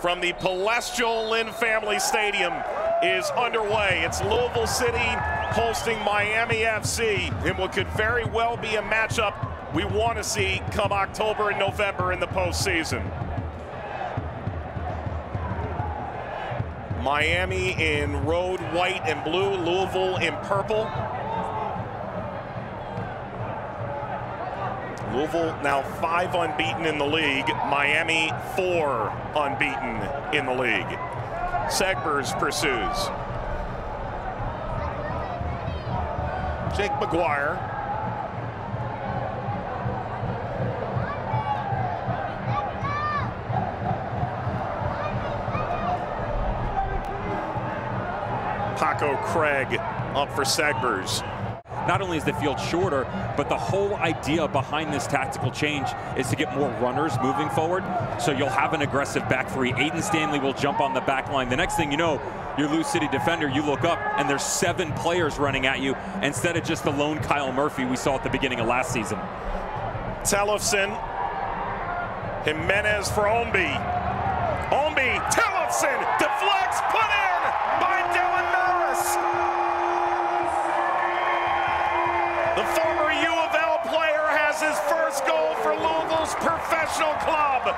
from the Celestial Lynn Family Stadium is underway. It's Louisville City hosting Miami FC in what could very well be a matchup we want to see come October and November in the postseason. Miami in road white and blue, Louisville in purple. Louisville now 5 unbeaten in the league. Miami 4 unbeaten in the league. Segbers pursues. Jake McGuire. Paco Craig up for Segbers. Not only is the field shorter, but the whole idea behind this tactical change is to get more runners moving forward. So you'll have an aggressive back three. Aiden Stanley will jump on the back line. The next thing you know, your LouCity defender, you look up and there's 7 players running at you instead of just the lone Kyle Murphy we saw at the beginning of last season. Tellefson, Jimenez for Omby. Omby, Tellefson, deflects, put in by Dylan Norris. The former U of L player has his first goal for Louisville's professional club.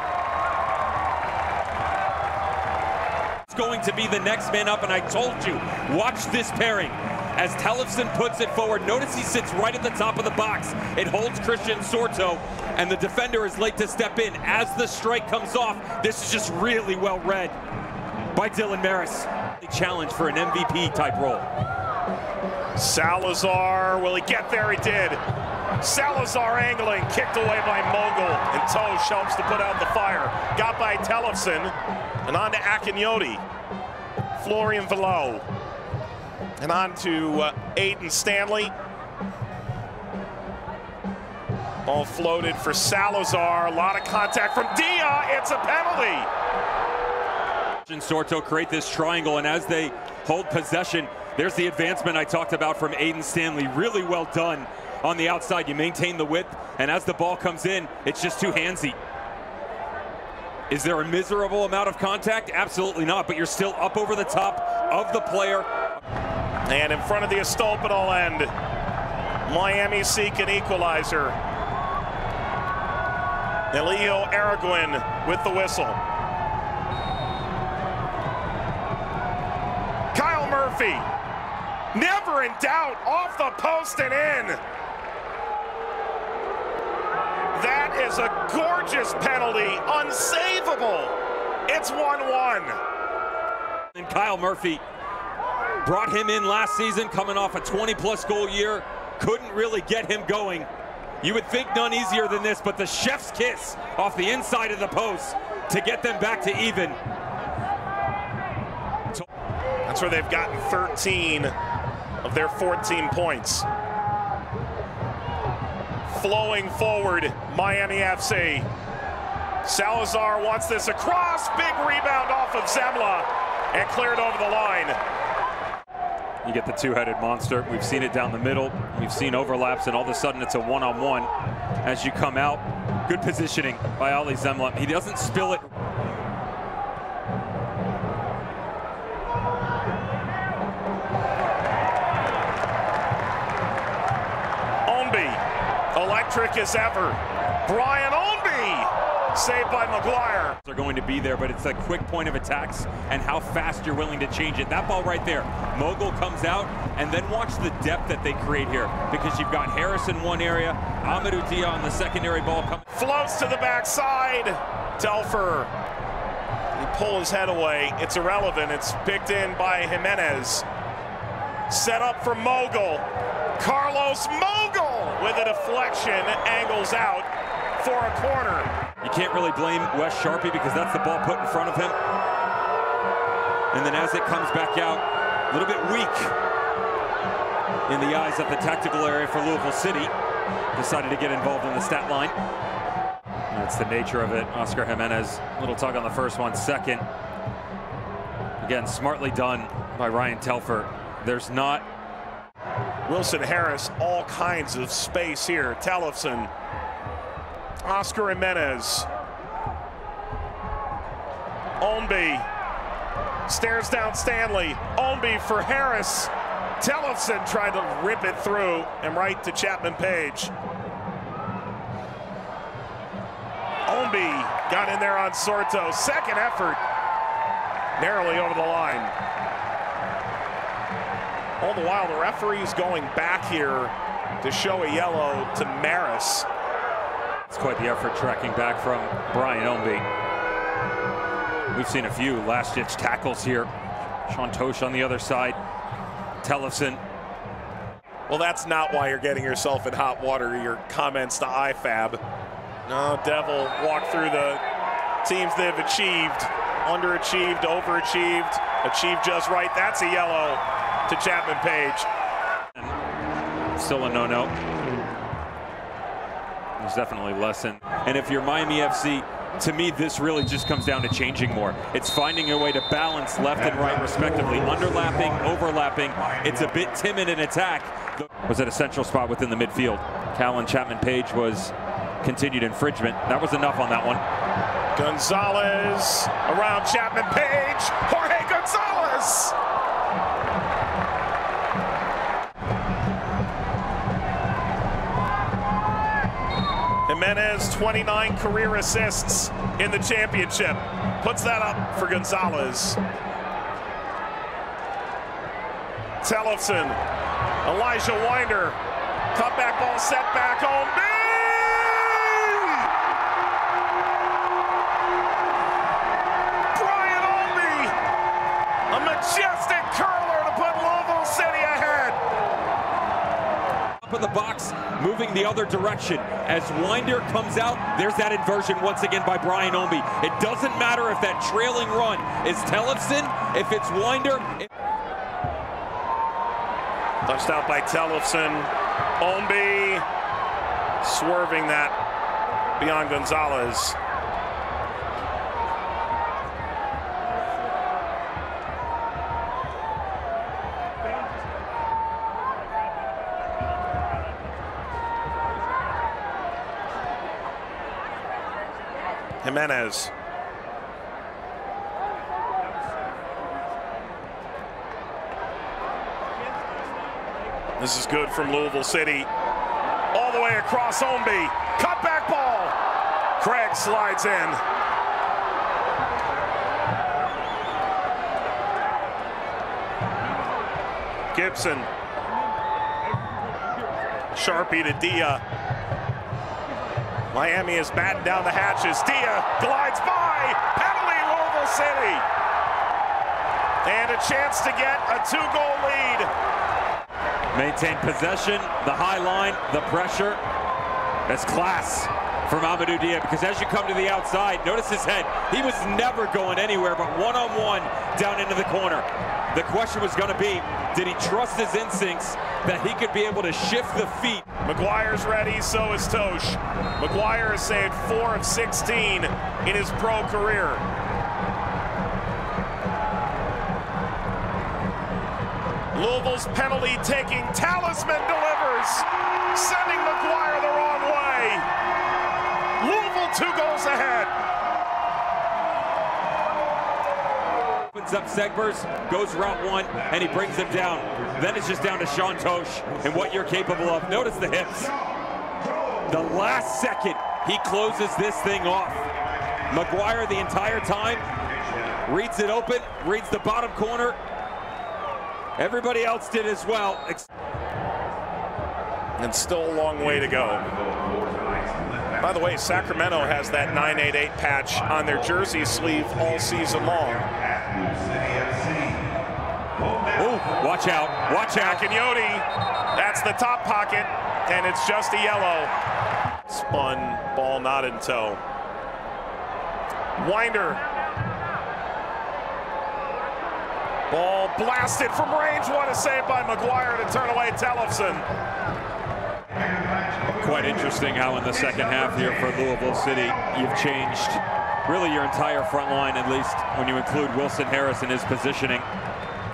It's going to be the next man up, and I told you, watch this pairing. As Tellefson puts it forward, notice he sits right at the top of the box. It holds Christian Sorto, and the defender is late to step in. As the strike comes off, this is just really well read by Dylan Maris. The challenge for an MVP type role. Salazar, will he get there? He did. Salazar angling, kicked away by Mogul, and Tosh helps to put out the fire. Got by Tellefson, and on to Akinyoti. Florian Velo. And on to Aiden Stanley. Ball floated for Salazar. A lot of contact from Dia. It's a penalty. Sorto create this triangle, and as they hold possession, there's the advancement I talked about from Aiden Stanley. Really well done on the outside. You maintain the width, and as the ball comes in, it's just too handsy. Is there a miserable amount of contact? Absolutely not, but you're still up over the top of the player. And in front of the Estopinal end, Miami seek an equalizer. Elio Araguin with the whistle. Kyle Murphy, never in doubt, off the post and in. That is a gorgeous penalty, unsavable. It's 1-1. And Kyle Murphy brought him in last season, coming off a 20-plus goal year. Couldn't really get him going. You would think none easier than this, but the chef's kiss off the inside of the post to get them back to even. That's where they've gotten 13 of their 14 points. Flowing forward, Miami FC. Salazar wants this across, big rebound off of Zemla, and cleared over the line. You get the two-headed monster. We've seen it down the middle. We've seen overlaps, and all of a sudden it's a one-on-one. As you come out, good positioning by Ali Zemla. He doesn't spill it. Electric as ever. Brian Omby, saved by McGuire. They're going to be there, but it's a quick point of attacks and how fast you're willing to change it. That ball right there, Mogul comes out, and then watch the depth that they create here, because you've got Harris in one area, Amadou Dia on the secondary ball coming. Floats to the backside. Telfer, he pull his head away. It's irrelevant. It's picked in by Jimenez. Set up for Mogul. Carlos Mogul with a deflection, angles out for a corner. You can't really blame Wes Sharpie because that's the ball put in front of him. And then as it comes back out, a little bit weak in the eyes of the tactical area for Louisville City. Decided to get involved in the stat line. That's the nature of it. Oscar Jimenez, little tug on the first one. Second, again, smartly done by Ryan Telfer. There's not Wilson Harris, all kinds of space here. Tellefson, Oscar Jimenez. Ownby stares down Stanley. Ownby for Harris. Tellefson tried to rip it through and right to Chapman Page. Ownby got in there on Sorto. Second effort. Narrowly over the line. All the while, the referee's going back here to show a yellow to Maris. It's quite the effort tracking back from Brian Ownby. We've seen a few last-ditch tackles here. Sean Tosh on the other side. Tellefson. Well, that's not why you're getting yourself in hot water, your comments to IFAB. No, Devil walked through the teams they've achieved. Underachieved, overachieved, achieved just right. That's a yellow to Chapman Page. Still a no-no. There's definitely lesson. And if you're Miami FC, to me, this really just comes down to changing more. It's finding a way to balance left and right, respectively. Underlapping, overlapping. It's a bit timid in attack. Was at a central spot within the midfield. Callan Chapman Page was continued infringement. That was enough on that one. Gonzalez around Chapman Page. Jorge Gonzalez. Jimenez, 29 career assists in the championship. Puts that up for Gonzalez. Tellefson, Elijah Winder, cutback ball set back home. Brian Ownby, a majestic curler to put Louisville City ahead. Up of the box, moving the other direction. As Winder comes out, there's that inversion once again by Brian Ownby. It doesn't matter if that trailing run is Tellefson, if it's Winder. Touchdown by Tellefson. Ownby swerving that beyond Gonzalez. Jimenez. This is good from Louisville City. All the way across Ownby. Cutback ball. Craig slides in. Gibson. Sharpie to Dia. Miami is batting down the hatches. Dia glides by. Penalty, Louisville City. And a chance to get a 2-goal lead. Maintain possession, the high line, the pressure. That's class from Amadou Dia, because as you come to the outside, notice his head. He was never going anywhere but one-on-one down into the corner. The question was going to be, did he trust his instincts that he could be able to shift the feet? McGuire's ready, so is Tosh. McGuire has saved 4 of 16 in his pro career. Louisville's penalty-taking talisman delivers, sending McGuire the wrong way. Louisville 2 goals ahead. Opens up Segbers, goes route 1, and he brings him down. Then it's just down to Sean Tosh and what you're capable of. Notice the hips. The last second, he closes this thing off. McGuire the entire time reads it open, reads the bottom corner. Everybody else did as well. And still a long way to go. By the way, Sacramento has that 988 patch on their jersey sleeve all season long. Oh, watch out, watch out. Cagnoti, that's the top pocket, and it's just a yellow. Spun, ball not in tow. Winder. Ball blasted from range. What a save by McGuire to turn away Tellefson. Quite interesting how in the second half here for Louisville City, you've changed really your entire front line, at least when you include Wilson Harris in his positioning.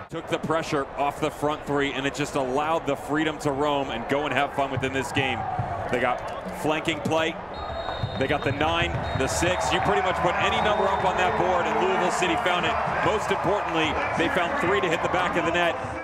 Took the pressure off the front 3, and it just allowed the freedom to roam and go and have fun within this game. They got flanking play. They got the 9, the 6. You pretty much put any number up on that board, and Louisville LouCity found it. Most importantly, they found 3 to hit the back of the net.